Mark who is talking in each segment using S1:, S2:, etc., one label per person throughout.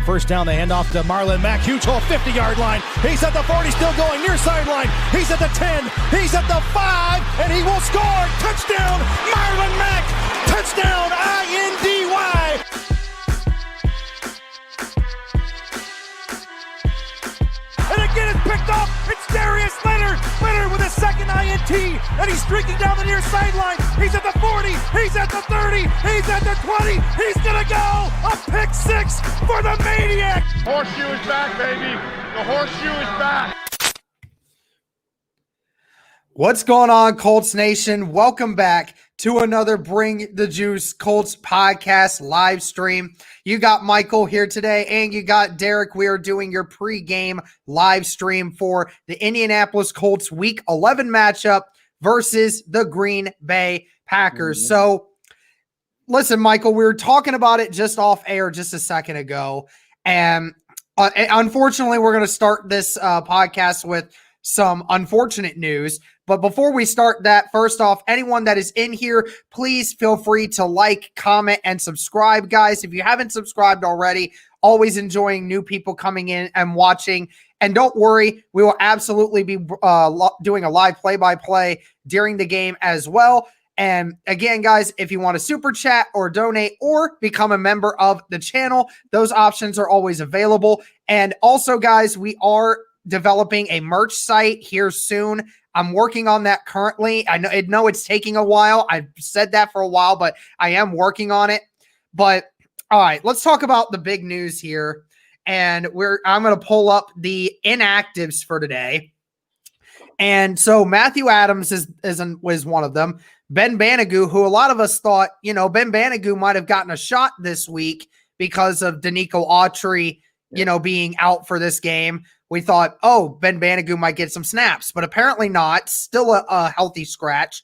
S1: On first down, they hand off to Marlon Mack. Huge hole, 50-yard line. He's at the 40, still going near sideline. He's at the 10. He's at the 5, and he will score. Touchdown, Marlon Mack. Touchdown, I-N-D-Y. And again, it's picked off. It's Darius Leonard. Leonard with a second INT, and he's streaking down the near sideline. He's at the 40. He's at the 30. He's at the 20. He's going to go. A pick six for the Maniac.
S2: Horseshoe is back, baby. The horseshoe is back.
S3: What's going on, Colts Nation? Welcome back to another Bring the Juice Colts podcast live stream. You got Michael here today, and you got Derek. We are doing your pregame live stream for the Indianapolis Colts Week 11 matchup versus the Green Bay Packers. So, listen, Michael, we were talking about it just off air just a second ago, and unfortunately, we're going to start this podcast with some unfortunate news. But before we start that, first off, anyone that is in here, please feel free to like, comment, and subscribe, guys. If you haven't subscribed already, always enjoying new people coming in and watching. And don't worry, we will absolutely be doing a live play-by-play during the game as well. And again, guys, if you want to super chat or donate or become a member of the channel, those options are always available. And also, guys, we are developing a merch site here soon. I'm working on that currently. I know it's taking a while. I've said that for a while, but I am working on it. But all right, let's talk about the big news here. And I'm going to pull up the inactives for today. And so Matthew Adams was one of them. Ben Banigou, who a lot of us thought, Ben Banigou might have gotten a shot this week because of Danico Autry, being out for this game. We thought, Ben Banigou might get some snaps, but apparently not. Still a healthy scratch.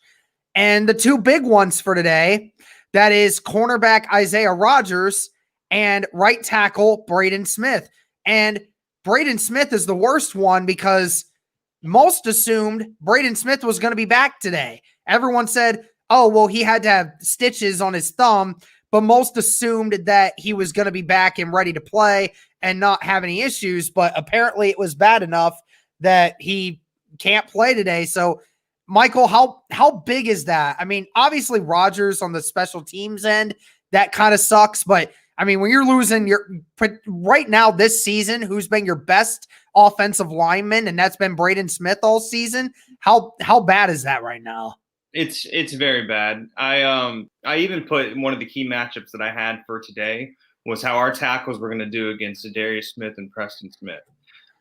S3: And the two big ones for today, that is cornerback Isaiah Rodgers and right tackle Braden Smith. And Braden Smith is the worst one because most assumed Braden Smith was going to be back today. Everyone said, he had to have stitches on his thumb, but most assumed that he was going to be back and ready to play and not have any issues, but apparently it was bad enough that he can't play today. So, Michael, how big is that? I mean, obviously Rodgers on the special teams end, that kind of sucks, but I mean, when you're losing right now this season, who's been your best offensive lineman, and that's been Braden Smith all season, how bad is that right now?
S4: It's very bad. I even put one of the key matchups that I had for today was how our tackles were going to do against Darius Smith and Preston Smith.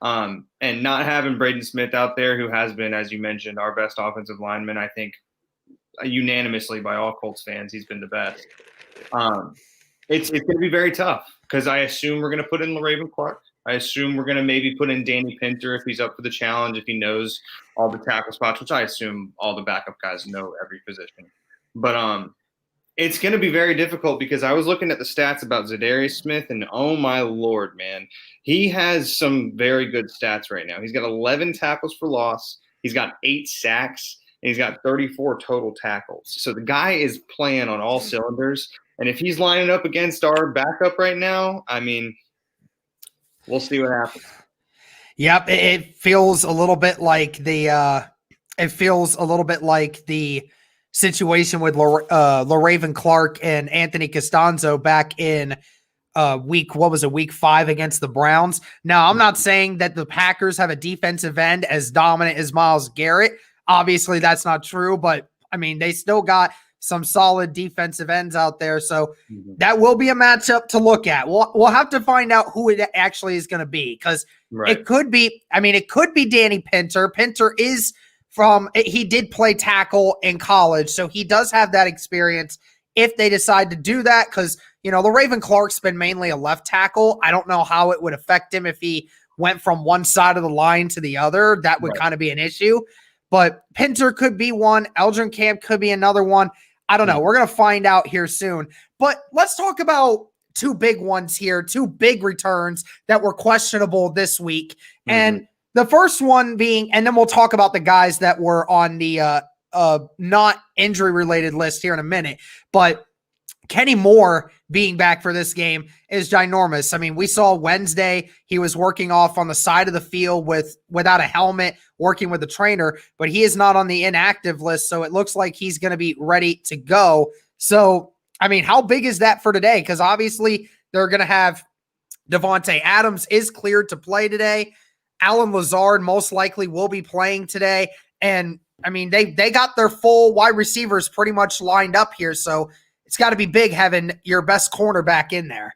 S4: And not having Braden Smith out there, who has been, as you mentioned, our best offensive lineman, I think unanimously by all Colts fans, he's been the best. It's going to be very tough because I assume we're going to put in LaRaven Clark. I assume we're going to maybe put in Danny Pinter if he's up for the challenge, if he knows all the tackle spots, which I assume all the backup guys know every position. But it's going to be very difficult because I was looking at the stats about Zadarius Smith, and oh my Lord, man, he has some very good stats right now. He's got 11 tackles for loss. He's got 8 sacks, and he's got 34 total tackles. So the guy is playing on all cylinders. And if he's lining up against our backup right now, I mean, we'll see what happens.
S3: Yep, it feels a little bit like the situation with LaRaven Clark and Anthony Costanzo back in week 5 against the Browns. Now, I'm not saying that the Packers have a defensive end as dominant as Myles Garrett. Obviously, that's not true, but I mean, they still got some solid defensive ends out there. So that will be a matchup to look at. We'll have to find out who it actually is going to be because it could be Danny Pinter. Pinter he did play tackle in college, so he does have that experience if they decide to do that because, LaRaven Clark's been mainly a left tackle. I don't know how it would affect him if he went from one side of the line to the other. That would kind of be an issue. But Pinter could be one. Eldrin Camp could be another one. I don't know. We're going to find out here soon. But let's talk about two big ones here, two big returns that were questionable this week. And the first one being, and then we'll talk about the guys that were on the not injury-related list here in a minute. But Kenny Moore being back for this game is ginormous. I mean, we saw Wednesday he was working off on the side of the field without a helmet, working with the trainer, but he is not on the inactive list, so it looks like he's going to be ready to go. So, I mean, how big is that for today? Because obviously they're going to have Devontae Adams is cleared to play today. Allen Lazard most likely will be playing today. And, I mean, they got their full wide receivers pretty much lined up here, so it's got to be big having your best cornerback in there.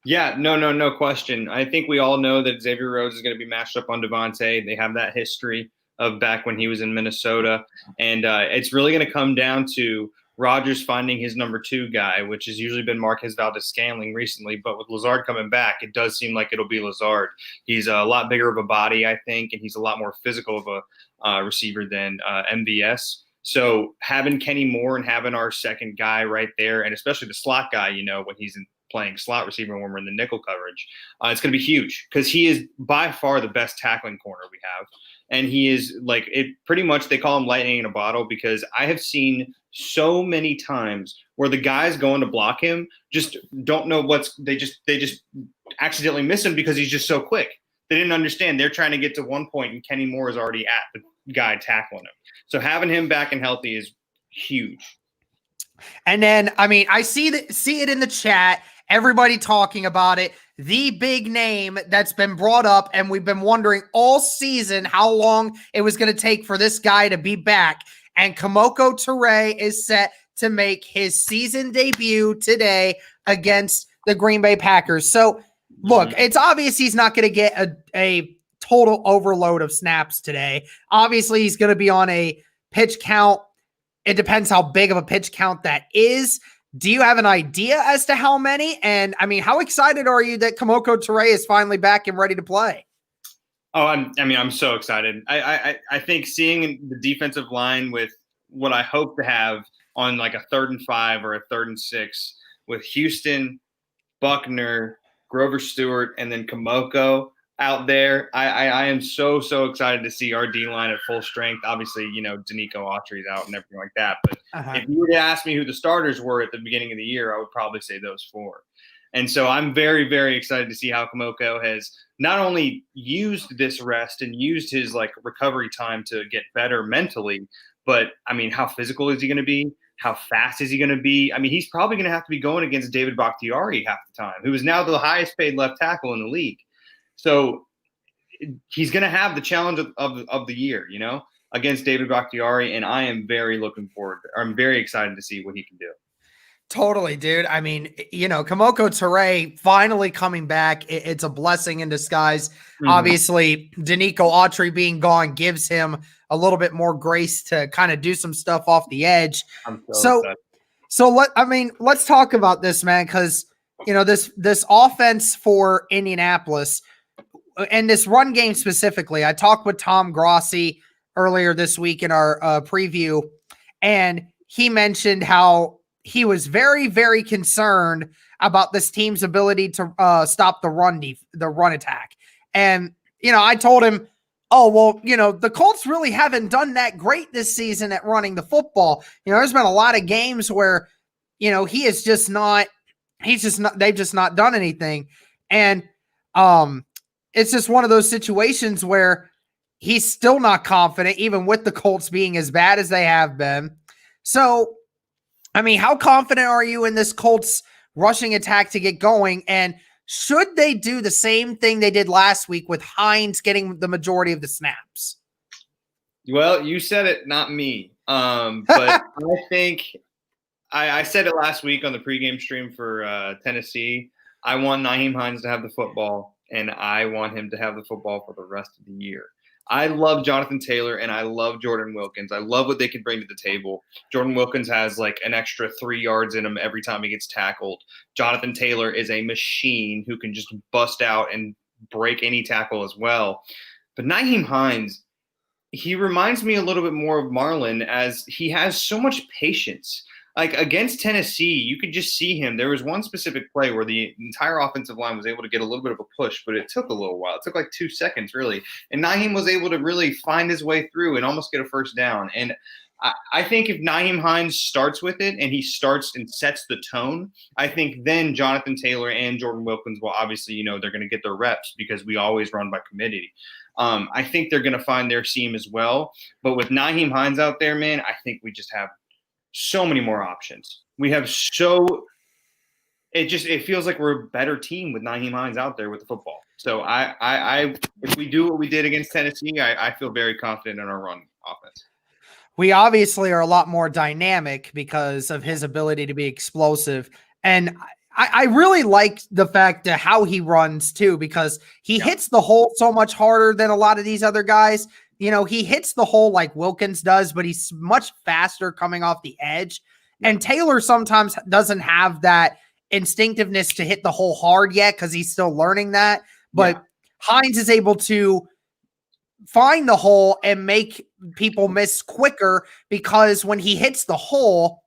S4: Yeah, no question. I think we all know that Xavier Rhodes is going to be matched up on Devontae. They have that history of back when he was in Minnesota. And it's really going to come down to Rodgers finding his number 2 guy, which has usually been Marquez Valdes-Scantling recently. But with Lazard coming back, it does seem like it'll be Lazard. He's a lot bigger of a body, I think, and he's a lot more physical of a receiver than MVS. So having Kenny Moore and having our second guy right there, and especially the slot guy, when he's playing slot receiver when we're in the nickel coverage, it's going to be huge because he is by far the best tackling corner we have. And he is like it pretty much they call him lightning in a bottle because I have seen so many times where the guys going to block him just don't know they just accidentally miss him because he's just so quick. They didn't understand. They're trying to get to one point and Kenny Moore is already at the guy tackling him. So having him back and healthy is huge.
S3: And then, I mean, I see it in the chat, everybody talking about it. The big name that's been brought up, and we've been wondering all season how long it was going to take for this guy to be back. And Kemoko Turay is set to make his season debut today against the Green Bay Packers. So, look, it's obvious he's not going to get a total overload of snaps today. Obviously, he's going to be on a pitch count. It depends how big of a pitch count that is. Do you have an idea as to how many? And, I mean, how excited are you that Kemoko Turay is finally back and ready to play?
S4: Oh, I'm so excited. I think seeing the defensive line with what I hope to have on like a 3rd and 5 or a 3rd and 6 with Houston, Buckner, Grover Stewart, and then Kemoko out there. I am so excited to see our D-line at full strength. Obviously, Danico Autry's out and everything like that. But if you were to ask me who the starters were at the beginning of the year, I would probably say those 4. And so I'm very, very excited to see how Kemoko has not only used this rest and used his recovery time to get better mentally, but I mean, how physical is he going to be? How fast is he going to be? I mean, he's probably going to have to be going against David Bakhtiari half the time, who is now the highest paid left tackle in the league. So he's going to have the challenge of the year, against David Bakhtiari. And I am very looking forward. I'm very excited to see what he can do.
S3: Totally, dude. I mean, Kemoko Turay finally coming back. It's a blessing in disguise. Mm-hmm. Obviously, Danico Autry being gone gives him a little bit more grace to kind of do some stuff off the edge. Let's talk about this, man, because this offense for Indianapolis and this run game specifically. I talked with Tom Grossi earlier this week in our preview, and he mentioned how he was very, very concerned about this team's ability to stop the run attack. And, I told him, the Colts really haven't done that great this season at running the football. There's been a lot of games where, they've just not done anything. And it's just one of those situations where he's still not confident, even with the Colts being as bad as they have been. So, I mean, how confident are you in this Colts rushing attack to get going? And should they do the same thing they did last week with Hines getting the majority of the snaps?
S4: Well, you said it, not me. But I think I said it last week on the pregame stream for Tennessee. I want Nyheim Hines to have the football, and I want him to have the football for the rest of the year. I love Jonathan Taylor and I love Jordan Wilkins. I love what they can bring to the table. Jordan Wilkins has an extra 3 yards in him every time he gets tackled. Jonathan Taylor is a machine who can just bust out and break any tackle as well. But Nyheim Hines, he reminds me a little bit more of Marlon, as he has so much patience. Against Tennessee, you could just see him. There was one specific play where the entire offensive line was able to get a little bit of a push, but it took a little while. It took 2 seconds, really. And Nyheim was able to really find his way through and almost get a first down. And I think if Nyheim Hines starts with it and he starts and sets the tone, I think then Jonathan Taylor and Jordan Wilkins will obviously, they're going to get their reps because we always run by committee. I think they're going to find their seam as well. But with Nyheim Hines out there, man, I think we just have so many more options. We have it feels like we're a better team with Nyheim Hines out there with the football. So if we do what we did against Tennessee, I feel very confident in our run offense.
S3: We obviously are a lot more dynamic because of his ability to be explosive. And I really like the fact that how he runs too, because he hits the hole so much harder than a lot of these other guys. He hits the hole like Wilkins does, but he's much faster coming off the edge. And Taylor sometimes doesn't have that instinctiveness to hit the hole hard yet because he's still learning that. But Hines is able to find the hole and make people miss quicker because when he hits the hole,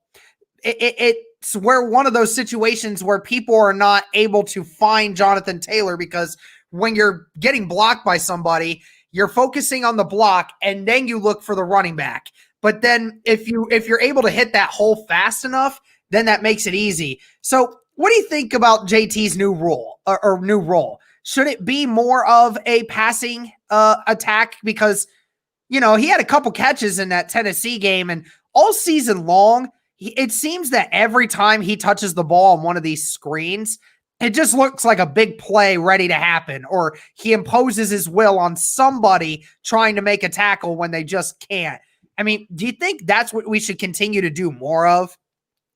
S3: it's where one of those situations where people are not able to find Jonathan Taylor, because when you're getting blocked by somebody, you're focusing on the block and then you look for the running back. But then if you're able to hit that hole fast enough, then that makes it easy. So what do you think about JT's new role or new role? Should it be more of a passing attack? Because, he had a couple catches in that Tennessee game, and all season long, it seems that every time he touches the ball on one of these screens, it just looks like a big play ready to happen, or he imposes his will on somebody trying to make a tackle when they just can't. I mean, do you think that's what we should continue to do more of?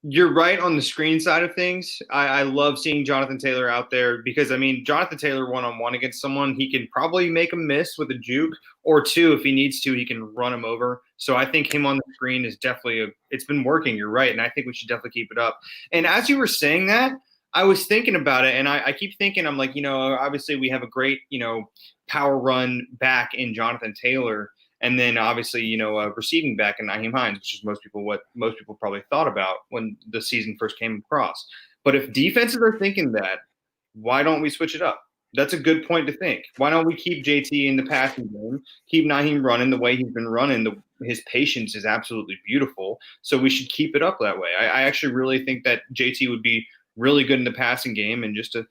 S4: You're right on the screen side of things. I love seeing Jonathan Taylor out there because, Jonathan Taylor one-on-one against someone, he can probably make a miss with a juke, or two, if he needs to, he can run him over. So I think him on the screen is definitely it's been working. You're right. And I think we should definitely keep it up. And as you were saying that, I was thinking about it, and I keep thinking, I'm like, obviously we have a great, power run back in Jonathan Taylor. And then obviously, receiving back in Nyheim Hines, which is what most people probably thought about when the season first came across. But if defenses are thinking that, why don't we switch it up? That's a good point to think. Why don't we keep JT in the passing game, keep Nyheim running the way he's been running? His patience is absolutely beautiful. So we should keep it up that way. I actually really think that JT would be really good in the passing game, and just to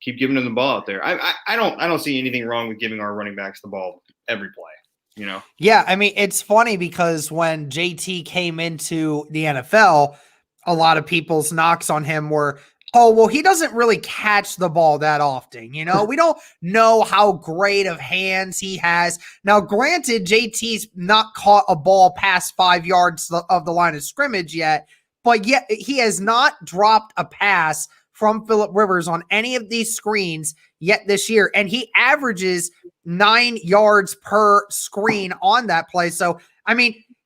S4: keep giving him the ball out there. I don't see anything wrong with giving our running backs the ball every play.
S3: Yeah, it's funny because when JT came into the NFL, a lot of people's knocks on him were, oh, well, he doesn't really catch the ball that often. We don't know how great of hands he has. Now, granted, JT's not caught a ball past 5 yards of the line of scrimmage yet, but yet he has not dropped a pass from Phillip Rivers on any of these screens yet this year. And he averages 9 yards per screen on that play. So,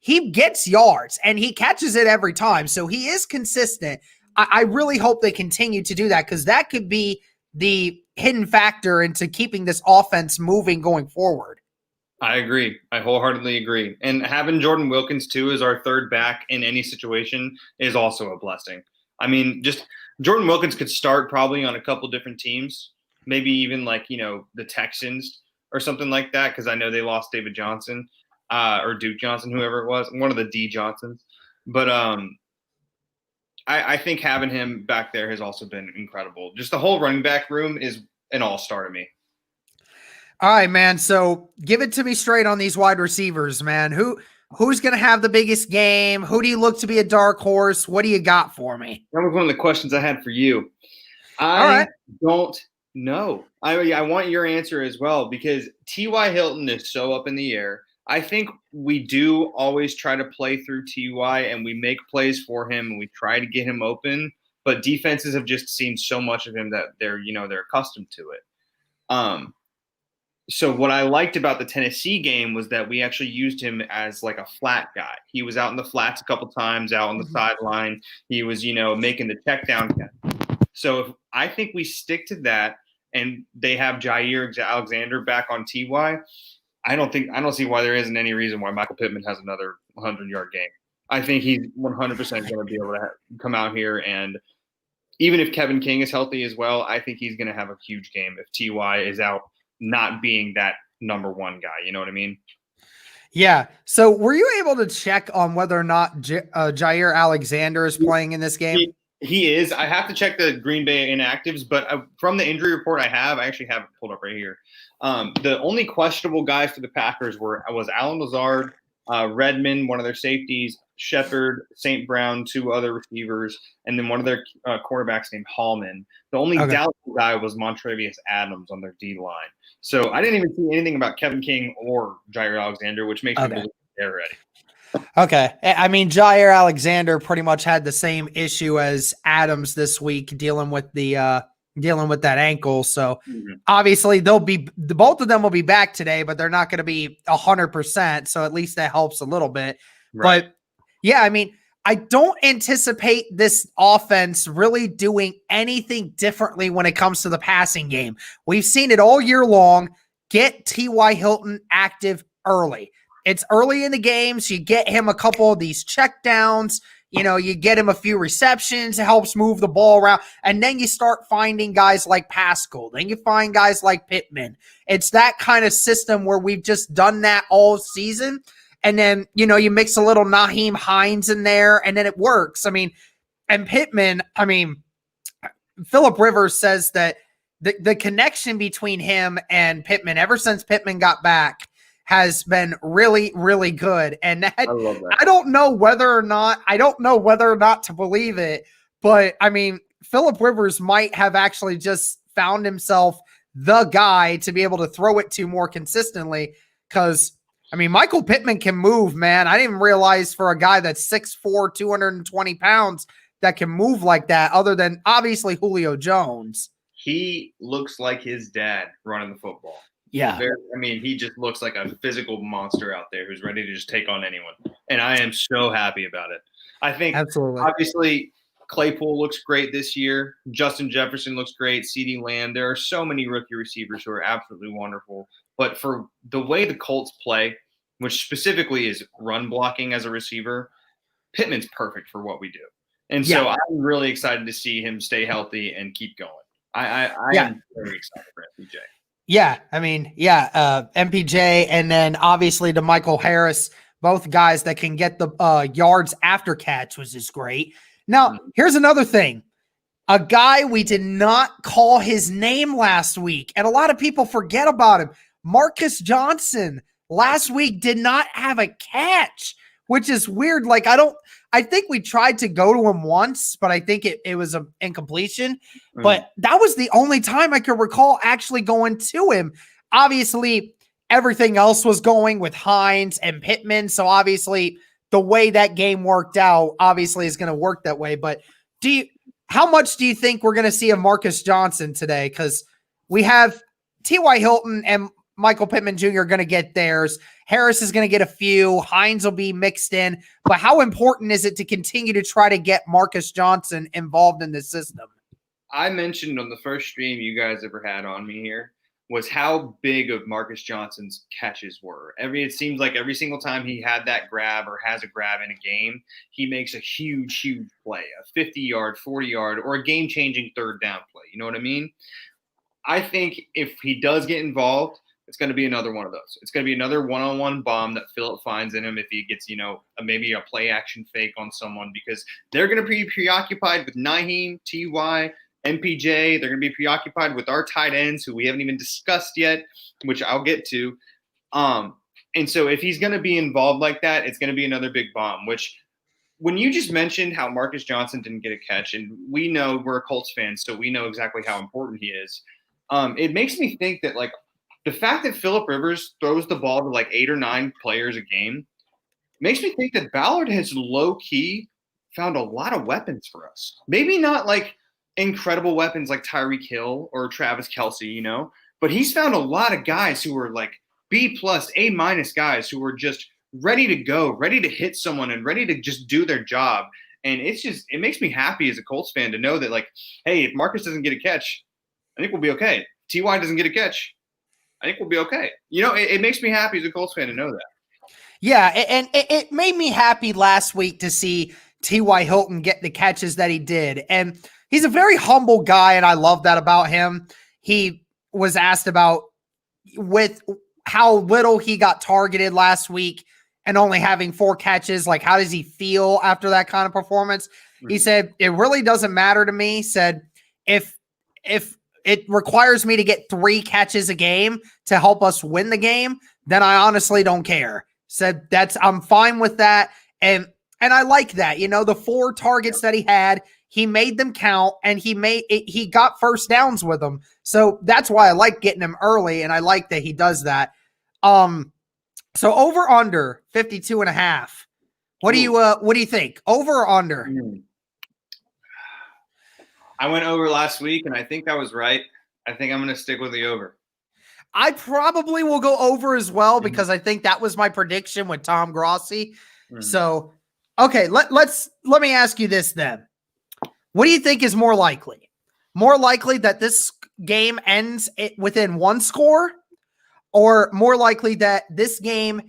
S3: he gets yards and he catches it every time. So he is consistent. I really hope they continue to do that, because that could be the hidden factor into keeping this offense moving going forward.
S4: I agree. I wholeheartedly agree. And having Jordan Wilkins too as our third back in any situation is also a blessing. Just Jordan Wilkins could start probably on a couple different teams, maybe even like, the Texans or something like that, because I know they lost David Johnson or Duke Johnson, whoever it was, one of the D Johnsons. But I think having him back there has also been incredible. Just the whole running back room is an all-star to me.
S3: All right, man. So give it to me straight on these wide receivers, man. Who's going to have the biggest game? Who do you look to be a dark horse? What do you got for me?
S4: That was one of the questions I had for you. I don't know. I want your answer as well, because T.Y. Hilton is so up in the air. I think we do always try to play through T.Y. and we make plays for him and we try to get him open, but defenses have just seen so much of him that they're accustomed to it. So what I liked about the Tennessee game was that we actually used him as like a flat guy. He was out in the flats a couple times, out on the sideline. He was, making the check down. So I think we stick to that and they have Jair Alexander back on T.Y., I don't see why there isn't any reason why Michael Pittman has another 100-yard game. I think he's 100% going to be able to come out here, and even if Kevin King is healthy as well, I think he's going to have a huge game if T.Y. is out not being that number one guy. You know what I mean?
S3: Yeah. So were you able to check on whether or not Jair Alexander is playing in this game?
S4: He is. I have to check the Green Bay inactives, but from the injury report I actually have it pulled up right here. The only questionable guys for the Packers was Alan Lazard, Redmond, one of their safeties, Shepard, St. Brown, two other receivers, and then one of their quarterbacks named Hallman. The only doubtful guy was Montrevious Adams on their D line. So I didn't even see anything about Kevin King or Jair Alexander, which makes me believe they're ready.
S3: Okay. I mean, Jair Alexander pretty much had the same issue as Adams this week dealing with that ankle. So obviously both of them will be back today, but they're not going to be 100%. So at least that helps a little bit. Right. But yeah, I mean, I don't anticipate this offense really doing anything differently when it comes to the passing game. We've seen it all year long. Get T.Y. Hilton active early. It's early in the game, so you get him a couple of these check downs. You get him a few receptions. It helps move the ball around. And then you start finding guys like Pascal. Then you find guys like Pittman. It's that kind of system where we've just done that all season. And then, you mix a little Naheem Hines in there, and then it works. I mean, and Pittman, Phillip Rivers says that the connection between him and Pittman, ever since Pittman got back, has been really, really good. And I don't know whether or not to believe it, but I mean, Phillip Rivers might have actually just found himself the guy to be able to throw it to more consistently. Cause I mean, Michael Pittman can move, man. I didn't realize for a guy that's 6'4", 220 pounds that can move like that, other than obviously Julio Jones.
S4: He looks like his dad running the football.
S3: Yeah.
S4: He just looks like a physical monster out there who's ready to just take on anyone. And I am so happy about it. I think
S3: absolutely.
S4: Obviously Claypool looks great this year. Justin Jefferson looks great. CeeDee Lamb. There are so many rookie receivers who are absolutely wonderful. But for the way the Colts play, which specifically is run blocking as a receiver, Pittman's perfect for what we do. And so I'm really excited to see him stay healthy and keep going. I am very excited for MPJ.
S3: Yeah, MPJ, and then obviously to Michael Harris, both guys that can get the yards after catch, which is great. Now, here's another thing. A guy we did not call his name last week, and a lot of people forget about him. Marcus Johnson last week did not have a catch, which is weird. Like, I think we tried to go to him once, but I think it was an incompletion. But that was the only time I could recall actually going to him. Obviously, everything else was going with Hines and Pittman. So obviously, the way that game worked out, obviously, is going to work that way. But how much do you think we're going to see of Marcus Johnson today? Because we have T.Y. Hilton and Michael Pittman Jr. are going to get theirs. Harris is going to get a few. Hines will be mixed in. But how important is it to continue to try to get Marcus Johnson involved in the system?
S4: I mentioned on the first stream you guys ever had on me here was how big of Marcus Johnson's catches were. It seems like every single time he had that grab or has a grab in a game, he makes a huge, huge play, a 50-yard, 40-yard, or a game-changing third down play. You know what I mean? I think if he does get involved, it's going to be another one of those. It's going to be another one-on-one bomb that Phillip finds in him if he gets, maybe a play-action fake on someone, because they're going to be preoccupied with Naheem, T.Y., MPJ. They're going to be preoccupied with our tight ends, who we haven't even discussed yet, which I'll get to. And so if he's going to be involved like that, it's going to be another big bomb, which when you just mentioned how Marcus Johnson didn't get a catch, and we know we're Colts fans, so we know exactly how important he is. It makes me think that, like, the fact that Phillip Rivers throws the ball to like 8 or 9 players a game makes me think that Ballard has low-key found a lot of weapons for us. Maybe not like incredible weapons like Tyreek Hill or Travis Kelce, but he's found a lot of guys who are like B+, A- guys who are just ready to go, ready to hit someone and ready to just do their job. And it makes me happy as a Colts fan to know that, like, hey, if Marcus doesn't get a catch, I think we'll be okay. T.Y. doesn't get a catch, I think we'll be okay. It makes me happy as a Colts fan to know that.
S3: Yeah, and it made me happy last week to see T.Y. Hilton get the catches that he did. And he's a very humble guy, and I love that about him. He was asked about with how little he got targeted last week and only having 4 catches. Like, how does he feel after that kind of performance? Mm-hmm. He said, it really doesn't matter to me. He said, if it requires me to get 3 catches a game to help us win the game, then I honestly don't care. Said I'm fine with that. And I like that, the 4 targets that he had, he made them count, and he got first downs with them. So that's why I like getting him early. And I like that he does that. So over under 52.5. What do you think? Over or under?
S4: I went over last week, and I think I was right. I think I'm going to stick with the over.
S3: I probably will go over as well because I think that was my prediction with Tom Grossi. So, okay, let me ask you this then. What do you think is more likely? More likely that this game ends within 1 score, or more likely that this game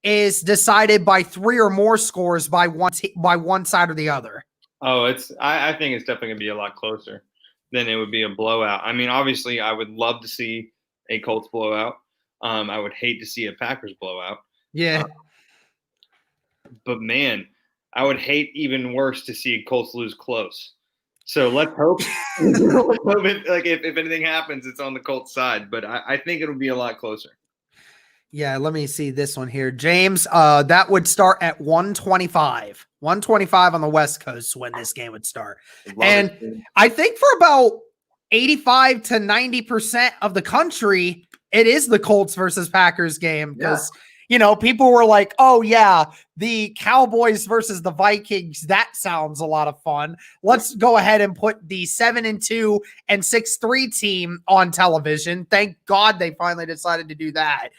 S3: is decided by 3 or more scores by one side or the other?
S4: Oh, I think it's definitely going to be a lot closer than it would be a blowout. I mean, obviously, I would love to see a Colts blowout. I would hate to see a Packers blowout.
S3: Yeah.
S4: But, man, I would hate even worse to see Colts lose close. So let's hope, if anything happens, it's on the Colts side. But I think it'll be a lot closer.
S3: Yeah, let me see this one here. James, that would start at 125. 125 on the West Coast when this game would start. I think for about 85 to 90% of the country, it is the Colts versus Packers game because, people were like, oh, yeah, the Cowboys versus the Vikings. That sounds a lot of fun. Let's go ahead and put the 7-2 and 6-3 team on television. Thank God they finally decided to do that.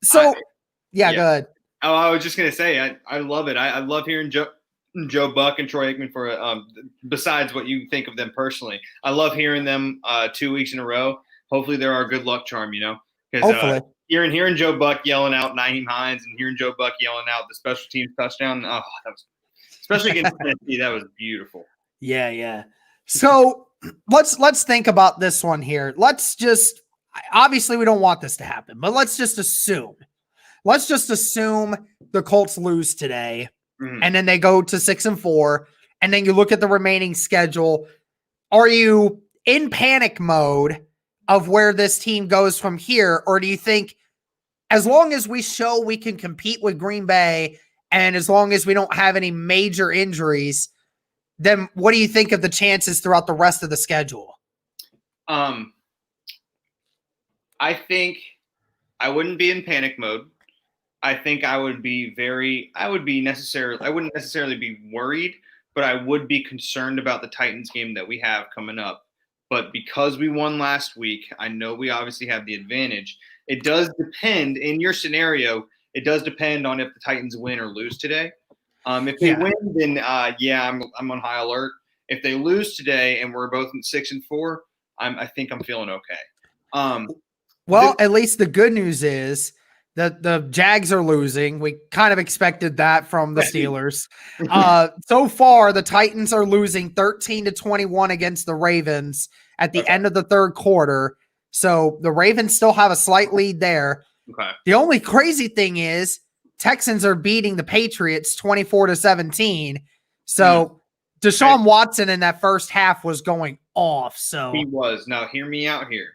S3: So, go ahead.
S4: Oh, I was just going to say, I love it. I love hearing Joe Buck and Troy Aikman for besides what you think of them personally. I love hearing them 2 weeks in a row. Hopefully they're our good luck charm, because hearing Joe Buck yelling out Nyheim Hines and hearing Joe Buck yelling out the special teams touchdown. Oh, that was, especially against Tennessee, that was beautiful.
S3: Yeah. So let's think about this one here. Let's just, obviously we don't want this to happen, but let's just assume the Colts lose today. And then they go to 6-4, and then you look at the remaining schedule. Are you in panic mode of where this team goes from here? Or do you think as long as we show we can compete with Green Bay and as long as we don't have any major injuries, then what do you think of the chances throughout the rest of the schedule?
S4: I think I wouldn't be in panic mode. I think I wouldn't necessarily be worried, but I would be concerned about the Titans game that we have coming up. But because we won last week, I know we obviously have the advantage. It does depend, in your scenario, it does depend on if the Titans win or lose today. If they win, then I'm on high alert. If they lose today and we're both in 6-4, I think I'm feeling okay.
S3: At least the good news is that the Jags are losing. We kind of expected that from the Steelers. So far, the Titans are losing 13-21 against the Ravens at the end of the third quarter. So the Ravens still have a slight lead there.
S4: Okay.
S3: The only crazy thing is Texans are beating the Patriots 24-17. So Deshaun Watson in that first half was going off. So
S4: he was. Now, hear me out here.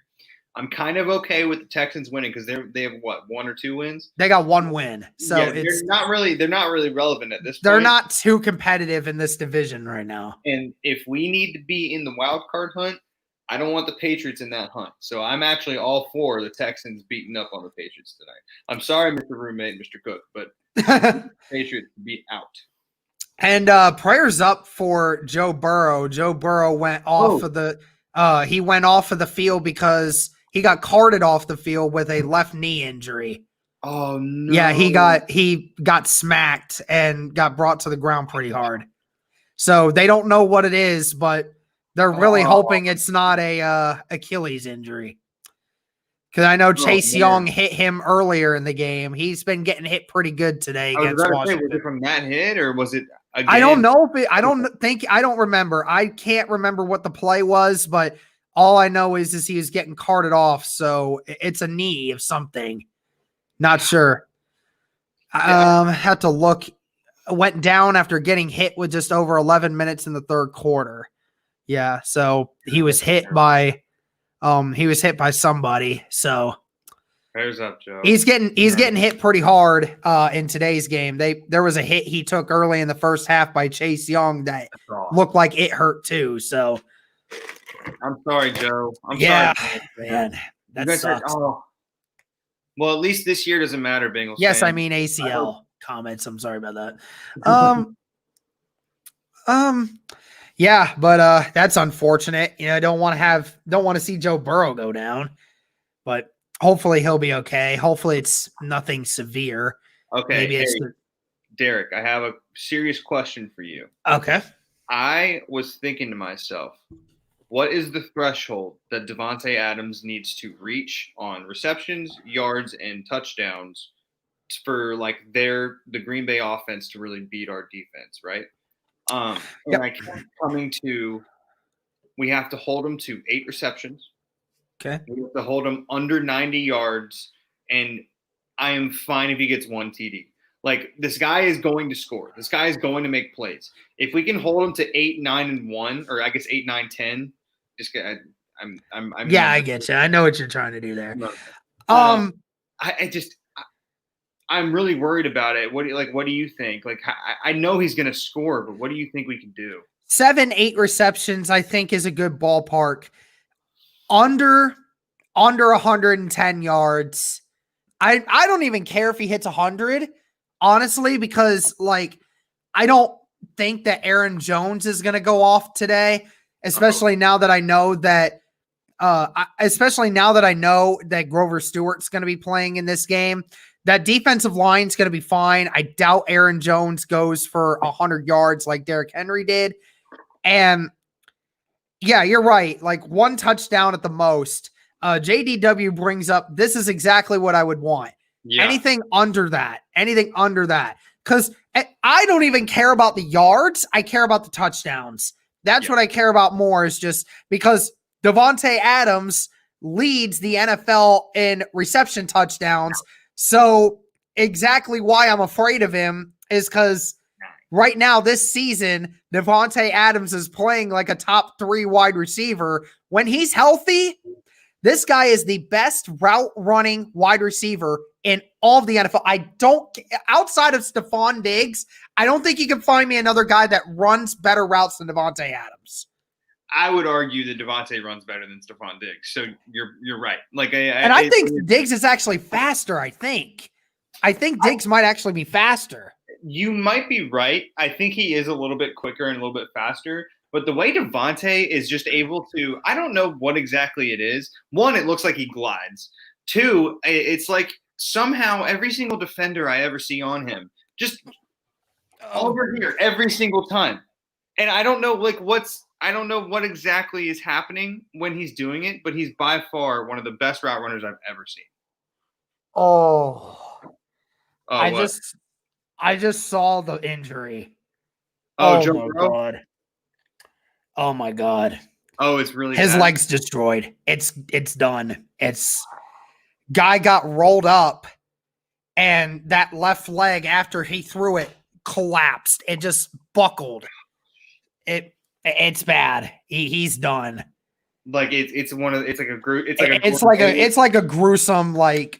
S4: I'm kind of okay with the Texans winning because they have what, 1 or 2 wins?
S3: They got 1 win. So
S4: they're not really relevant at this point.
S3: They're not too competitive in this division right now.
S4: And if we need to be in the wild card hunt, I don't want the Patriots in that hunt. So I'm actually all for the Texans beating up on the Patriots tonight. I'm sorry, Mr. Roommate, Mr. Cook, but Patriots be out.
S3: And prayers up for Joe Burrow. Joe Burrow went off of the field because he got carted off the field with a left knee injury.
S4: Oh no.
S3: Yeah, he got smacked and got brought to the ground pretty hard. So they don't know what it is, but they're really hoping it's not a Achilles injury. Because I know Chase Young hit him earlier in the game. He's been getting hit pretty good today against Washington.
S4: Was it from that hit or was it again?
S3: I don't know. I don't remember. I can't remember what the play was, but all I know is he was getting carted off. So it's a knee of something. Not sure. Had to look. Went down after getting hit with just over 11 minutes in the third quarter. Yeah, so he was hit by somebody. So
S4: Prayers up, Joe.
S3: he's getting hit pretty hard in today's game. There was a hit he took early in the first half by Chase Young that looked like it hurt too. So
S4: I'm sorry, Joe. I'm
S3: sorry,
S4: man.
S3: That sucks.
S4: Well, at least this year doesn't matter, Bengals.
S3: Yes,
S4: fans.
S3: I mean ACL comments. I'm sorry about that. Yeah, but that's unfortunate. I don't want to see Joe Burrow go down, but hopefully he'll be okay. Hopefully it's nothing severe.
S4: Okay.
S3: Maybe it's
S4: Derek, I have a serious question for you.
S3: Okay.
S4: I was thinking to myself, what is the threshold that Davante Adams needs to reach on receptions, yards, and touchdowns for the Green Bay offense to really beat our defense, right? And I kept coming to, we have to hold him to 8 receptions.
S3: Okay.
S4: We have to hold him under 90 yards, and I am fine if he gets 1 TD. This guy is going to score. This guy is going to make plays. If we can hold him to 8, 9, and 1, or I guess 8, 9, 10,
S3: I get you. I know what you're trying to do there.
S4: I'm really worried about it. What do you think? I know he's going to score, but what do you think we can do?
S3: 7, 8 receptions, I think, is a good ballpark. Under 110 yards. I don't even care if he hits 100, honestly, because I don't think that Aaron Jones is going to go off today, especially now that I know that Grover Stewart's going to be playing in this game. That defensive line's going to be fine. I doubt Aaron Jones goes for 100 yards like Derrick Henry did. And yeah, you're right. 1 touchdown at the most. JDW brings up, this is exactly what I would want. Yeah. Anything under that. Because I don't even care about the yards. I care about the touchdowns. That's what I care about more, is just because Davante Adams leads the NFL in reception touchdowns. So exactly why I'm afraid of him is because right now this season, Davante Adams is playing like a top 3 wide receiver. When he's healthy, this guy is the best route running wide receiver in all of the NFL. Outside of Stephon Diggs, I don't think you can find me another guy that runs better routes than Davante Adams.
S4: I would argue that Davante runs better than Stephon Diggs. So you're right.
S3: I think Diggs is actually faster, I think. Diggs might actually be faster.
S4: You might be right. I think he is a little bit quicker and a little bit faster. But the way Davante is just able to, I don't know what exactly it is. 1, it looks like he glides. 2, it's like somehow every single defender I ever see on him, just over here every single time. And I don't know I don't know what exactly is happening when he's doing it, but he's by far one of the best route runners I've ever seen.
S3: I just saw the injury.
S4: Joe
S3: my
S4: Burrow?
S3: God. Oh my God.
S4: Oh, it's really
S3: his
S4: bad.
S3: leg's destroyed. It's done. Guy got rolled up, and that left leg after he threw it collapsed. It just buckled. It's bad. He's done.
S4: It's
S3: like a gruesome,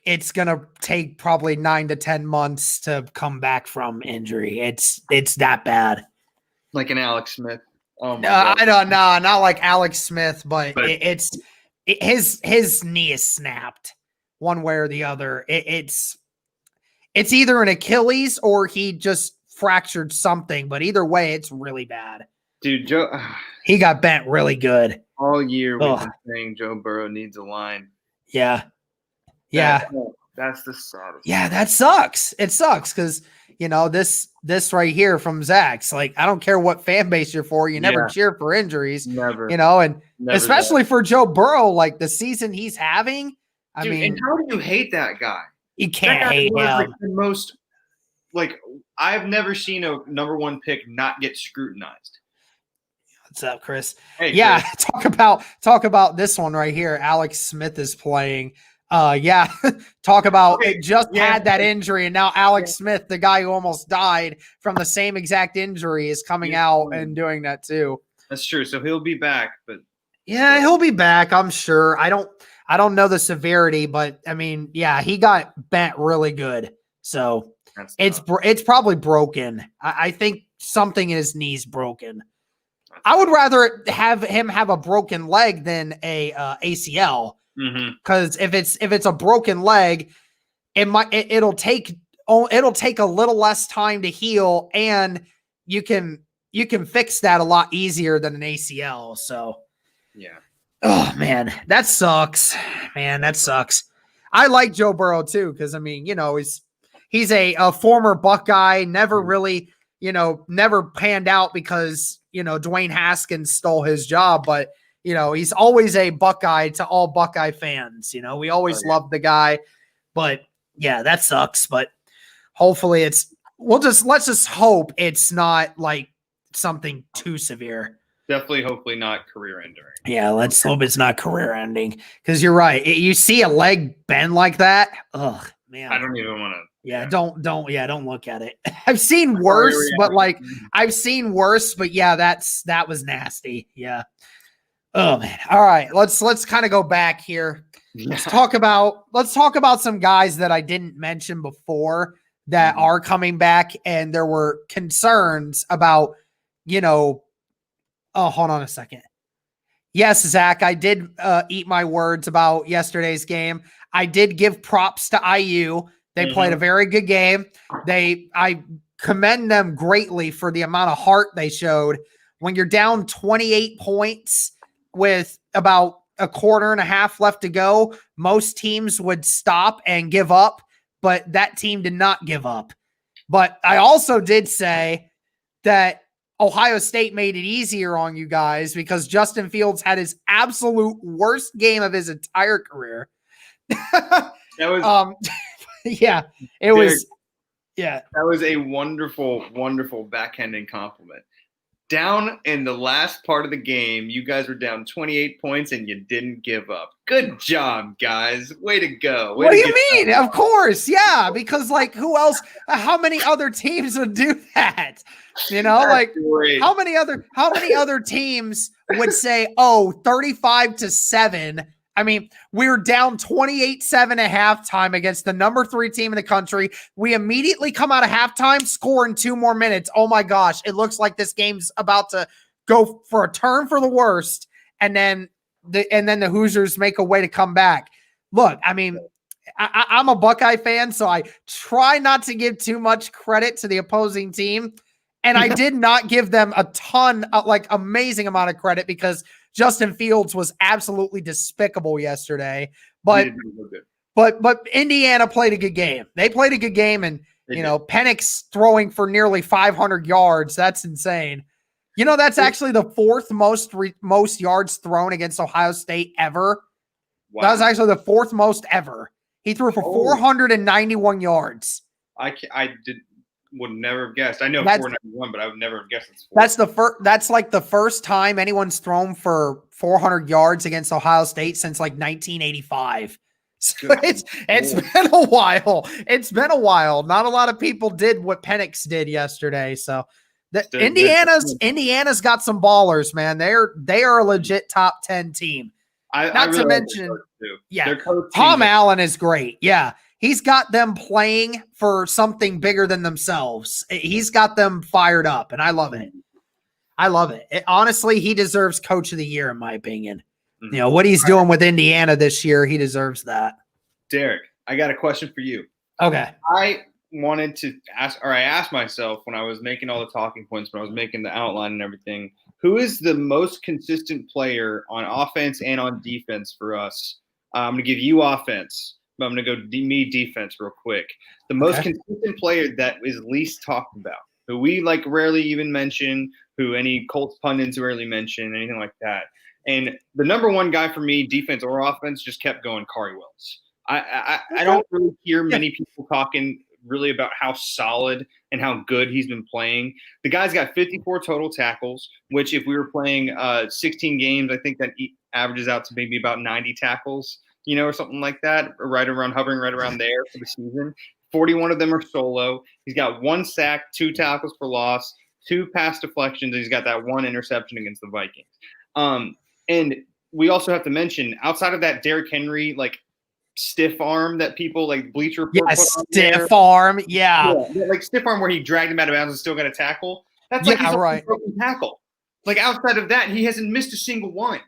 S3: it's gonna take probably 9 to 10 months to come back from injury. It's that bad.
S4: Like an Alex Smith. Oh my
S3: God.
S4: God.
S3: I don't know, not like Alex Smith, but his knee is snapped one way or the other. It's either an Achilles or he just fractured something, but either way, it's really bad.
S4: Dude, Joe,
S3: he got bent really good.
S4: All year we've been saying Joe Burrow needs a line.
S3: Yeah.
S4: That's the saddest.
S3: Yeah, that sucks. It sucks because, this right here from Zach's, I don't care what fan base you're for. You never cheer for injuries.
S4: Never.
S3: And never especially for Joe Burrow, the season he's having.
S4: Dude, and how do you hate that guy?
S3: You can't hate him.
S4: The most, I've never seen a number 1 pick not get scrutinized.
S3: What's up, Chris?
S4: Hey,
S3: yeah,
S4: Chris.
S3: talk about this one right here. Alex Smith is playing. Yeah, talk about
S4: Okay,
S3: it just
S4: yeah.
S3: had that injury, and now Alex Smith, the guy who almost died from the same exact injury, is coming out and doing that too.
S4: That's true. So he'll be back, but
S3: yeah, he'll be back, I'm sure. I don't know the severity, but I mean, yeah, he got bent really good, so it's probably broken. I think something in his knees broken. I would rather have him have a broken leg than a ACL. Because if it's a broken leg, it'll take a little less time to heal, and you can fix that a lot easier than an ACL. So
S4: yeah.
S3: Oh man, that sucks. Man, that sucks. I like Joe Burrow too, because I mean, he's a former Buckeye, never really, never panned out because Dwayne Haskins stole his job, but he's always a Buckeye to all Buckeye fans. We always loved the guy, but yeah, that sucks. But hopefully let's just hope it's not like something too severe.
S4: Definitely, hopefully not career ending.
S3: Yeah, let's hope it's not career ending, because you're right. You see a leg bend like that. Ugh, man.
S4: I don't even want to.
S3: Yeah, don't look at it. I've seen worse, but yeah, that was nasty. Yeah. Oh man. All right, let's kind of go back here. Let's talk about some guys that I didn't mention before that are coming back, and there were concerns about, oh, hold on a second. Yes, Zach, I did eat my words about yesterday's game. I did give props to IU. They played a very good game. I commend them greatly for the amount of heart they showed. When you're down 28 points with about a quarter and a half left to go, most teams would stop and give up, but that team did not give up. But I also did say that Ohio State made it easier on you guys because Justin Fields had his absolute worst game of his entire career.
S4: That was
S3: yeah, it was. Yeah,
S4: that was a wonderful, wonderful backhanded compliment. Down in the last part of the game, you guys were down 28 points and you didn't give up. Good job, guys. Way to go.
S3: What do you mean? Of course. Yeah, because who else? How many other teams would do that?
S4: Great.
S3: how many other teams would say, 35-7? I mean, we were down 28-7 at halftime against the number 3 team in the country. We immediately come out of halftime, score in 2 more minutes. Oh my gosh, it looks like this game's about to go for a turn for the worst. And then the Hoosiers make a way to come back. Look, I mean, I'm a Buckeye fan, so I try not to give too much credit to the opposing team. And I did not give them a ton, amazing amount of credit, because Justin Fields was absolutely despicable yesterday. But Indiana played a good game. They played a good game, and Penix throwing for nearly 500 yards. That's insane. That's actually the 4th most yards thrown against Ohio State ever. Wow. That was actually the 4th most ever. He threw for 491 yards.
S4: Would never have guessed. I know 491, but I would never have guessed it's 4.
S3: That's like the first time anyone's thrown for 400 yards against Ohio State since 1985. So it's been a while. It's been a while. Not a lot of people did what Penix did yesterday. So Indiana's got some ballers, man. They are a legit top 10 team. Not to mention, Tom Allen is great. Yeah. He's got them playing for something bigger than themselves. He's got them fired up, and I love it. Honestly, he deserves Coach of the Year, in my opinion. What he's doing with Indiana this year, he deserves that.
S4: Derek, I got a question for you.
S3: Okay.
S4: I wanted to ask, or I asked myself when I was making all the talking points, when I was making the outline and everything, who is the most consistent player on offense and on defense for us? I'm going to give you offense. But I'm going to go defense real quick. The most consistent player that is least talked about, who we rarely even mention, who any Colts pundits rarely mention, anything like that. And the number one guy for me, defense or offense, just kept going, Kari Willis. I don't really hear many people talking really about how solid and how good he's been playing. The guy's got 54 total tackles, which if we were playing 16 games, I think that averages out to maybe about 90 tackles. or something like that, hovering right around there for the season. 41 of them are solo. He's got 1 sack, 2 tackles for loss, 2 pass deflections, and he's got that 1 interception against the Vikings. And we also have to mention, outside of that Derrick Henry, stiff arm that people Bleacher Report put on
S3: stiff arm, yeah,
S4: stiff arm where he dragged him out of bounds and still got a tackle. That's his broken tackle. Outside of that, he hasn't missed a single one.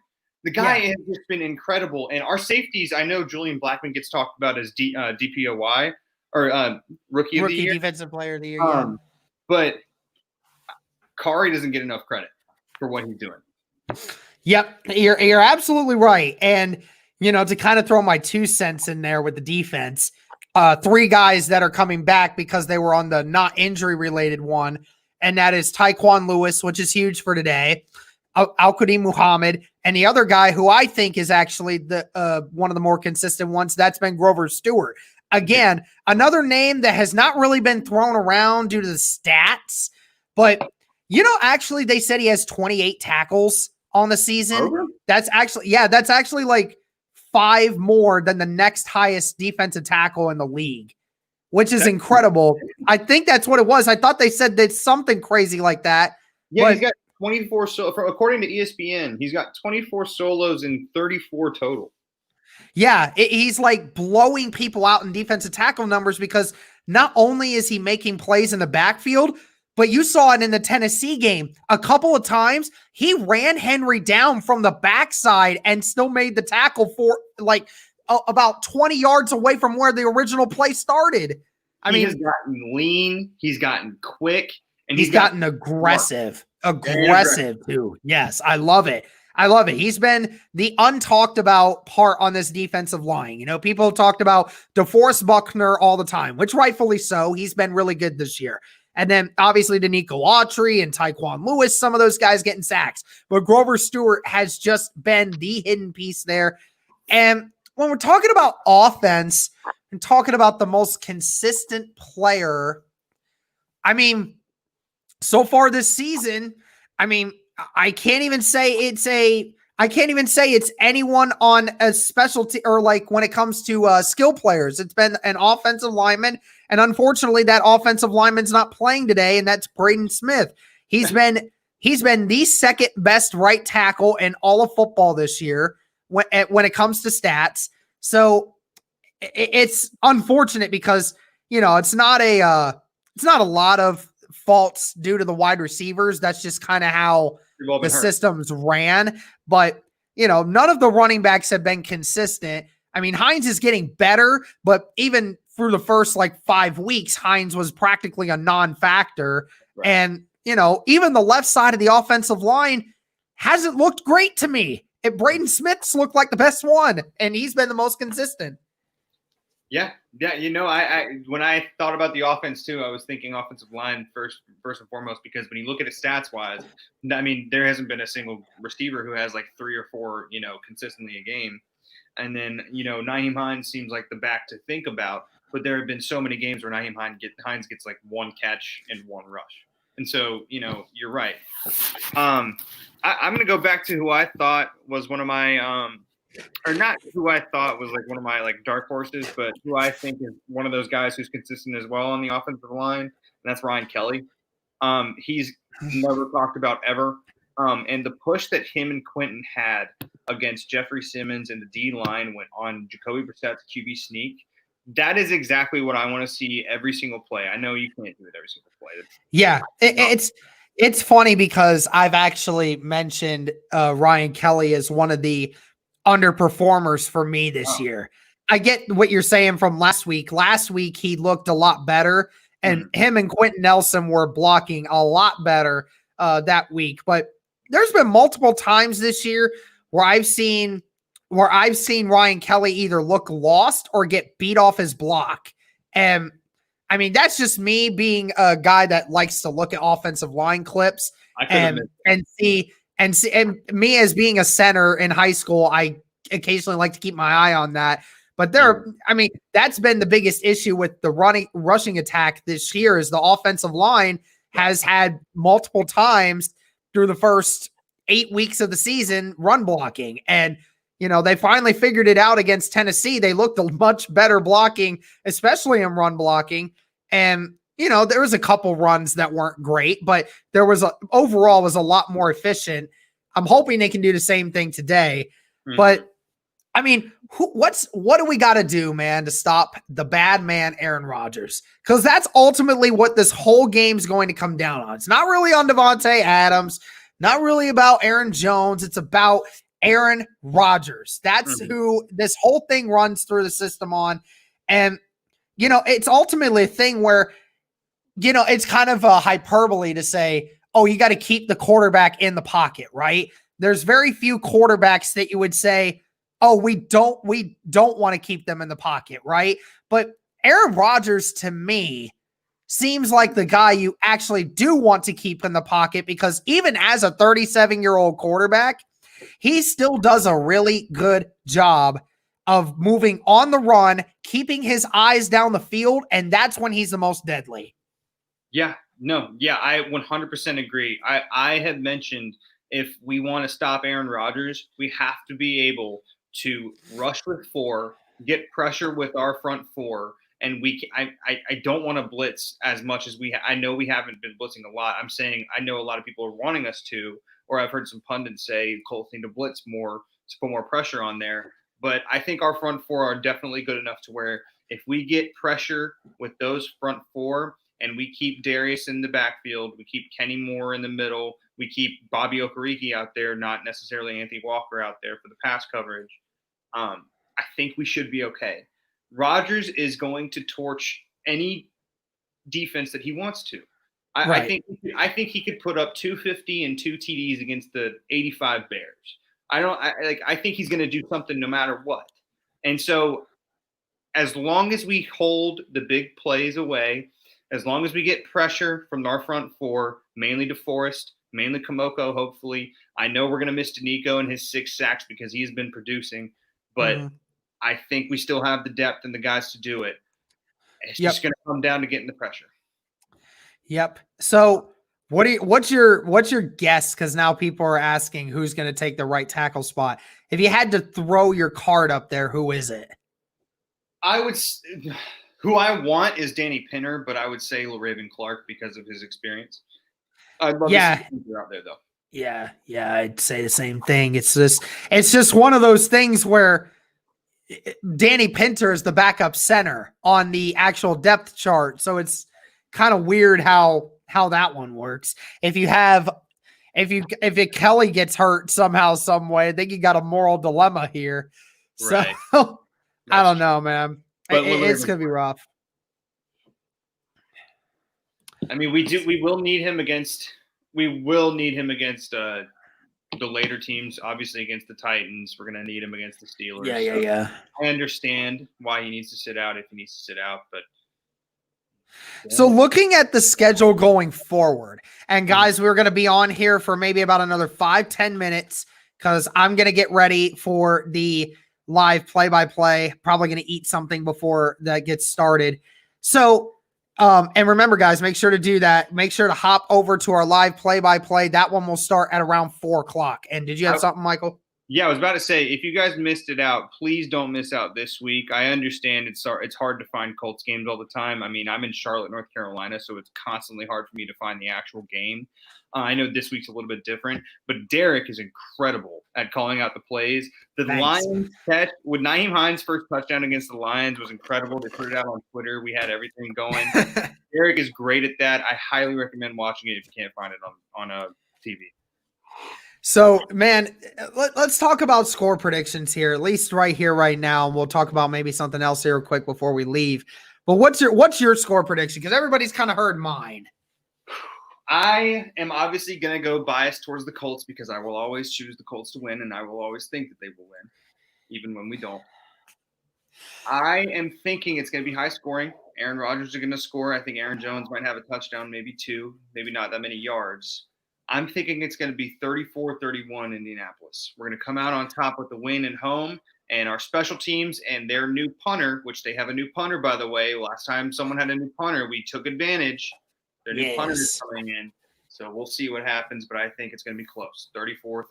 S4: The guy has just been incredible. And our safeties, I know Julian Blackman gets talked about as DPOY or rookie of the year,
S3: defensive player of the year.
S4: But Kari doesn't get enough credit for what he's doing.
S3: Yep, you're absolutely right. And to kind of throw my 2 cents in there with the defense, 3 guys that are coming back because they were on the not injury related one, and that is Tyquan Lewis, which is huge for today, Al-Qadim Muhammad, and the other guy who I think is actually the one of the more consistent ones, that's been Grover Stewart. Again, another name that has not really been thrown around due to the stats, but actually they said he has 28 tackles on the season.
S4: Okay.
S3: That's actually like 5 more than the next highest defensive tackle in the league, which is incredible. I think that's what it was. I thought they said that something crazy like that.
S4: Yeah, he's got 24. According to ESPN, he's got 24 solos and 34 total.
S3: Yeah, he's blowing people out in defensive tackle numbers because not only is he making plays in the backfield, but you saw it in the Tennessee game. A couple of times, he ran Henry down from the backside and still made the tackle for about 20 yards away from where the original play started.
S4: He has gotten lean. He's gotten quick. And
S3: he's gotten aggressive. Aggressive, too. Yes, I love it. He's been the untalked about part on this defensive line. People talked about DeForest Buckner all the time, which rightfully so. He's been really good this year. And then obviously Danico Autry and Tyquan Lewis, some of those guys getting sacks. But Grover Stewart has just been the hidden piece there. And when we're talking about offense and talking about the most consistent player, so far this season, I can't even say it's anyone on a specialty or when it comes to skill players. It's been an offensive lineman, and unfortunately, that offensive lineman's not playing today, and that's Braden Smith. He's been the second best right tackle in all of football this year when it comes to stats. So it's unfortunate because it's not a lot of faults due to the wide receivers. That's just kind of how the systems ran. But, none of the running backs have been consistent. Hines is getting better, but even through the first 5 weeks, Hines was practically a non-factor. Right. And, even the left side of the offensive line hasn't looked great to me. Braden Smith's looked like the best one, and he's been the most consistent.
S4: Yeah. I when I thought about the offense too, I was thinking offensive line first and foremost, because when you look at it stats wise, there hasn't been a single receiver who has 3 or 4, consistently a game. And then, Nyheim Hines seems like the back to think about, but there have been so many games where Nyheim Hines gets 1 catch and 1 rush. And so, you're right. I'm going to go back to who I thought was one of my, or not who I thought was one of my dark horses, but who I think is one of those guys who's consistent as well on the offensive line, and that's Ryan Kelly. He's never talked about ever. And the push that him and Quentin had against Jeffrey Simmons and the D line went on Jacoby Brissett's QB sneak. That is exactly what I want to see every single play. I know you can't do it every single play.
S3: It's funny because I've actually mentioned Ryan Kelly as one of the underperformers for me this year. I get what you're saying from last week. Last week, he looked a lot better, and him and Quentin Nelson were blocking a lot better that week. But there's been multiple times this year where I've seen Ryan Kelly either look lost or get beat off his block. And that's just me being a guy that likes to look at offensive line clips and see. And me as being a center in high school, I occasionally like to keep my eye on that. But that's been the biggest issue with the rushing attack this year is the offensive line has had multiple times through the first 8 weeks of the season run blocking. And They finally figured it out against Tennessee. They looked a much better blocking, especially in run blocking. And, there was a couple runs that weren't great, but overall was a lot more efficient. I'm hoping they can do the same thing today. Mm-hmm. But I mean, what do we got to do, man, to stop the bad man, Aaron Rodgers? Because that's ultimately what this whole game's going to come down on. It's not really on Devontae Adams, not really about Aaron Jones. It's about Aaron Rodgers. That's who this whole thing runs through the system on. And, it's ultimately a thing where, it's kind of a hyperbole to say, oh, you got to keep the quarterback in the pocket, right? There's very few quarterbacks that you would say, oh, we don't want to keep them in the pocket, right? But Aaron Rodgers, to me, seems like the guy you actually do want to keep in the pocket, because even as a 37-year-old quarterback, he still does a really good job of moving on the run, keeping his eyes down the field, and that's when he's the most deadly.
S4: Yeah, I 100% agree. I have mentioned if we want to stop Aaron Rodgers, we have to be able to rush with 4, get pressure with our front 4, and I don't want to blitz as much as I know we haven't been blitzing a lot. I'm saying I know a lot of people are wanting us to, or I've heard some pundits say Colts need to blitz more to put more pressure on there. But I think our front 4 are definitely good enough to where if we get pressure with those front 4 and we keep Darius in the backfield, we keep Kenny Moore in the middle, we keep Bobby Okereke out there, not necessarily Anthony Walker out there for the pass coverage, I think we should be okay. Rodgers is going to torch any defense that he wants to. Right. I think he could put up 250 and 2 TDs against the 85 Bears. I think he's going to do something no matter what. And so as long as we hold the big plays away, as long as we get pressure from our front 4, mainly DeForest, mainly Kamoko, hopefully. I know we're going to miss Danico and his 6 sacks because he's been producing, but I think we still have the depth and the guys to do it. It's just going to come down to getting the pressure.
S3: Yep. So what's your guess? Because now people are asking who's going to take the right tackle spot. If you had to throw your card up there, who is it?
S4: Who I want is Danny Pinner, but I would say LaRaven Clark because of his experience. I'd love to see Pinner out there, though.
S3: Yeah, I'd say the same thing. It's just one of those things where Danny Pinter is the backup center on the actual depth chart, so it's kind of weird how that one works. If Kelly gets hurt somehow, some way, I think you got a moral dilemma here. Right. So I don't know, man. It's gonna be rough.
S4: I mean, we will need him against the later teams. Obviously, against the Titans, we're gonna need him against the Steelers.
S3: Yeah.
S4: I understand why he needs to sit out if he needs to sit out, but.
S3: So looking at the schedule going forward, and guys, we're going to be on here for maybe about another 5-10 minutes because I'm going to get ready for the live play-by-play. Probably going to eat something before that gets started. So, and remember, guys, make sure to do that. Make sure to hop over to our live play-by-play. That one will start at around 4:00. And did you have something, Michael?
S4: Yeah, I was about to say, if you guys missed it out, please don't miss out this week. I understand it's hard to find Colts games all the time. I mean, I'm in Charlotte, North Carolina, so it's constantly hard for me to find the actual game. I know this week's a little bit different, but Derek is incredible at calling out the plays. The Lions catch with Nyheim Hines' first touchdown against the Lions was incredible. They put it out on Twitter. We had everything going. Derek is great at that. I highly recommend watching it if you can't find it on a TV.
S3: So, man, let's talk about score predictions here, at least right here, right now. And we'll talk about maybe something else here quick before we leave. But what's your score prediction? Because everybody's kind of heard mine.
S4: I am obviously going to go biased towards the Colts because I will always choose the Colts to win, and I will always think that they will win, even when we don't. I am thinking it's going to be high scoring. Aaron Rodgers is going to score. I think Aaron Jones might have a touchdown, maybe 2, maybe not that many yards. I'm thinking it's going to be 34-31 Indianapolis. We're going to come out on top with the win at home, and our special teams and their new punter, which they have a new punter, by the way. Last time someone had a new punter, we took advantage. Their new punter is coming in. So we'll see what happens, but I think it's going to be close, 34-31.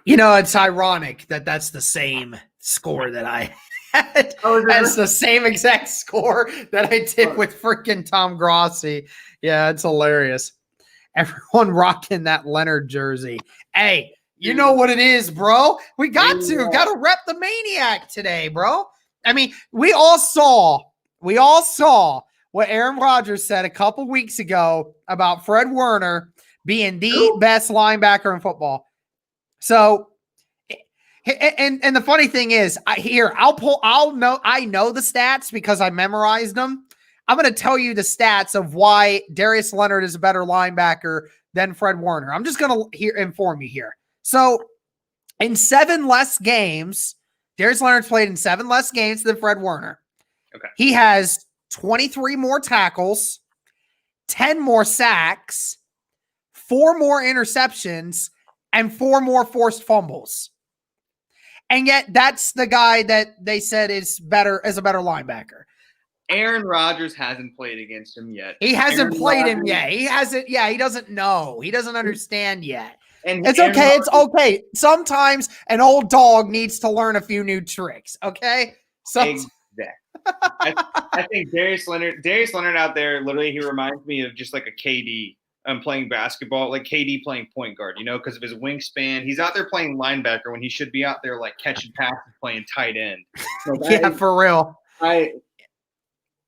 S3: You know, it's ironic that that's the same score that I had. That's the same exact score that I did with freaking Tom Grossi. Yeah, it's hilarious. Everyone rocking that Leonard jersey. Hey, you know what it is, bro. We got to rep the Maniac today, bro. I mean, we all saw what Aaron Rodgers said a couple weeks ago about Fred Warner being the best linebacker in football. So, and the funny thing is, I know the stats because I memorized them. I'm going to tell you the stats of why Darius Leonard is a better linebacker than Fred Warner. I'm just going to inform you here. So, in 7 less games, Darius Leonard's played in 7 less games than Fred Warner.
S4: Okay.
S3: He has 23 more tackles, 10 more sacks, 4 more interceptions, and 4 more forced fumbles. And yet that's the guy that they said is a better linebacker.
S4: Aaron Rodgers hasn't played against him yet.
S3: He hasn't played him yet. He hasn't. Yeah, he doesn't know. He doesn't understand yet. And it's okay. It's okay. Sometimes an old dog needs to learn a few new tricks. Okay.
S4: Exactly. I think Darius Leonard out there, literally, he reminds me of just like a KD playing basketball, like KD playing point guard, because of his wingspan. He's out there playing linebacker when he should be out there like catching passes, playing tight end.
S3: For real.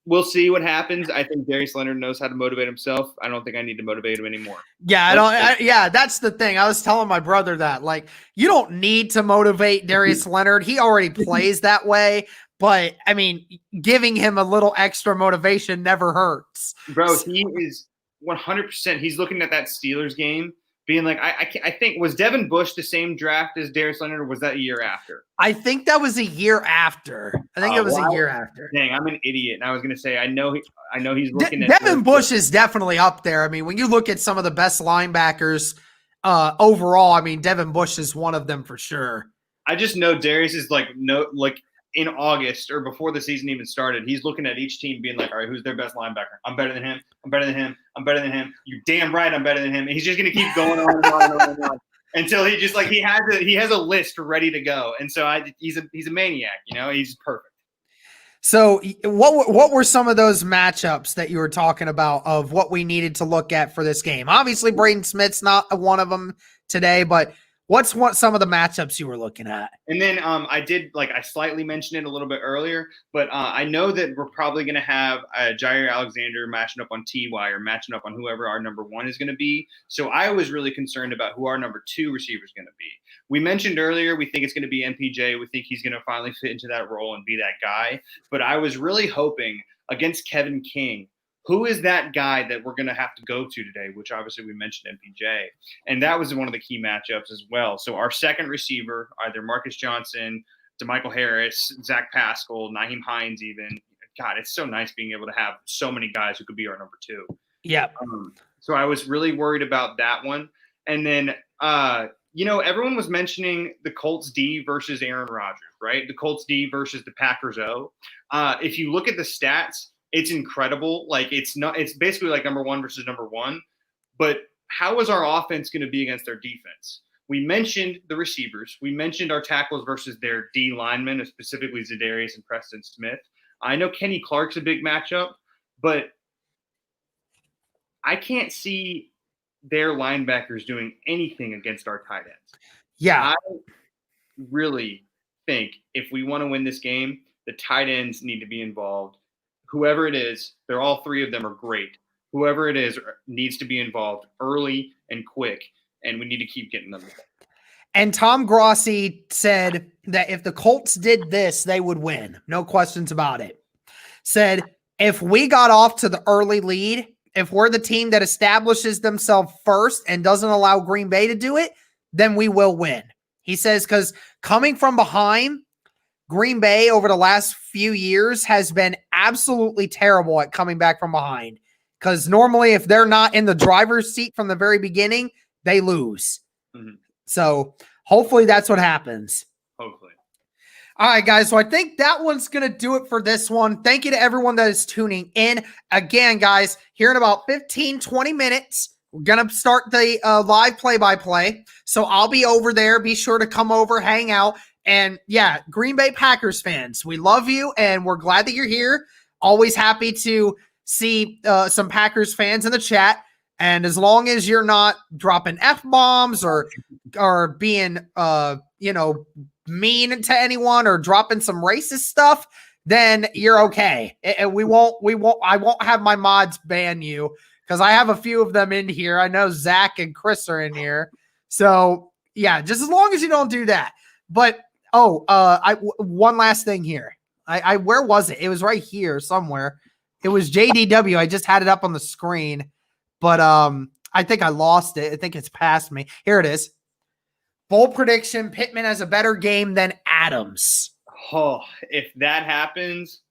S4: We'll see what happens. I think Darius Leonard knows how to motivate himself. I don't think I need to motivate him anymore.
S3: Yeah, that's the thing. I was telling my brother that, like, you don't need to motivate Darius Leonard. He already plays that way. But, I mean, giving him a little extra motivation never hurts.
S4: Bro, he is 100%. He's looking at that Steelers game, being like, I think, was Devin Bush the same draft as Darius Leonard, or was that a year after?
S3: I think that was a year after. A year after.
S4: Dang, I'm an idiot. And I was going to say, I know he's looking at
S3: Devin Bush is definitely up there. I mean, when you look at some of the best linebackers overall, I mean, Devin Bush is one of them for sure.
S4: I just know Darius is in August or before the season even started, he's looking at each team being like, all right, who's their best linebacker? I'm better than him. I'm better than him. I'm better than him. You damn right I'm better than him. And he's just going to keep going on and on and on and on until he just he has a list ready to go. And so he's a maniac, he's perfect.
S3: So what were some of those matchups that you were talking about of what we needed to look at for this game? Obviously, Braden Smith's not one of them today, but what's some of the matchups you were looking at?
S4: And then I slightly mentioned it a little bit earlier, but I know that we're probably going to have Jair Alexander matching up on T.Y. or matching up on whoever our number 1 is going to be. So I was really concerned about who our number 2 receiver is going to be. We mentioned earlier we think it's going to be MPJ. We think he's going to finally fit into that role and be that guy. But I was really hoping against Kevin King, who is that guy that we're going to have to go to today, which obviously we mentioned MPJ. And that was one of the key matchups as well. So our second receiver, either Marcus Johnson, DeMichael Harris, Zach Pascal, Nyheim Hines even. God, it's so nice being able to have so many guys who could be our number 2.
S3: Yeah.
S4: So I was really worried about that one. And then, everyone was mentioning the Colts D versus Aaron Rodgers, right? The Colts D versus the Packers O. If you look at the stats, it's incredible. It's basically like number 1 versus number 1. But how is our offense going to be against their defense? We mentioned the receivers. We mentioned our tackles versus their D linemen, specifically Za'Darius and Preston Smith. I know Kenny Clark's a big matchup, but I can't see their linebackers doing anything against our tight ends.
S3: Yeah.
S4: I really think if we want to win this game, the tight ends need to be involved. Whoever it is, all 3 of them are great. Whoever it is needs to be involved early and quick, and we need to keep getting them involved.
S3: And Tom Grossi said that if the Colts did this, they would win. No questions about it. Said, if we got off to the early lead, if we're the team that establishes themselves first and doesn't allow Green Bay to do it, then we will win. He says, because coming from behind, Green Bay over the last few years has been absolutely terrible at coming back from behind. Because normally if they're not in the driver's seat from the very beginning, they lose. Mm-hmm. So hopefully that's what happens.
S4: Hopefully.
S3: All right, guys. So I think that one's going to do it for this one. Thank you to everyone that is tuning in. Again, guys, here in about 15, 20 minutes, we're going to start the live play-by-play. So I'll be over there. Be sure to come over, hang out. And yeah, Green Bay Packers fans, we love you and we're glad that you're here. Always happy to see some Packers fans in the chat. And as long as you're not dropping F-bombs or being, mean to anyone or dropping some racist stuff, then you're okay. And I won't have my mods ban you because I have a few of them in here. I know Zach and Chris are in here. So yeah, just as long as you don't do that. But one last thing here. Where was it? It was right here somewhere. It was JDW. I just had it up on the screen, but I think I lost it. I think it's past me. Here it is. Bold prediction: Pittman has a better game than Adams.
S4: Oh, if that happens,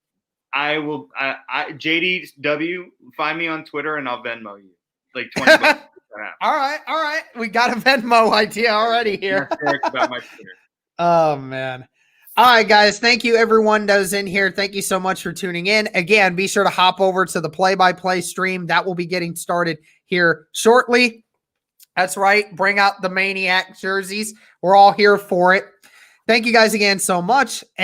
S4: I will. JDW, find me on Twitter and I'll Venmo you like $20.
S3: All right. We got a Venmo idea already here.
S4: About my Twitter.
S3: Oh man. All right, guys. Thank you, everyone that was in here. Thank you so much for tuning in. Again, be sure to hop over to the play-by-play stream. That will be getting started here shortly. That's right. Bring out the Maniac jerseys. We're all here for it. Thank you guys again so much. And